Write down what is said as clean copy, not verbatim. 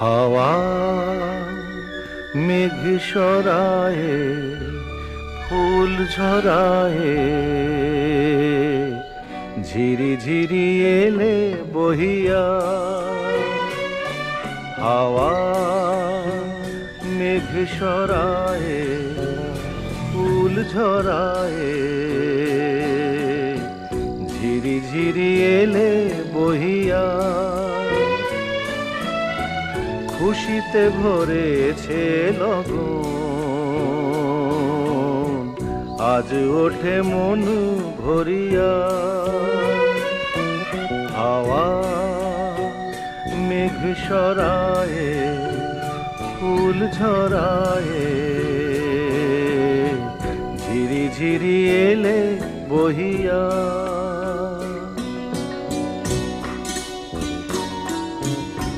হাওয়া মেঘ সরায়ে ফুল ঝরায়ে, ঝিরি ঝিরি এলে বহিয়া। হাওয়া মেঘ সরায়ে ফুল ঝরায়ে, ঝিরি ঝিরি এলে বহিয়া। খুশিতে ভরেছে লগন, আজ ওঠে মন ভরিয়া। হাওয়া মেঘ সরায়ে ফুল ঝরায়ে, ঝিরি ঝিরি এলে বহিয়া।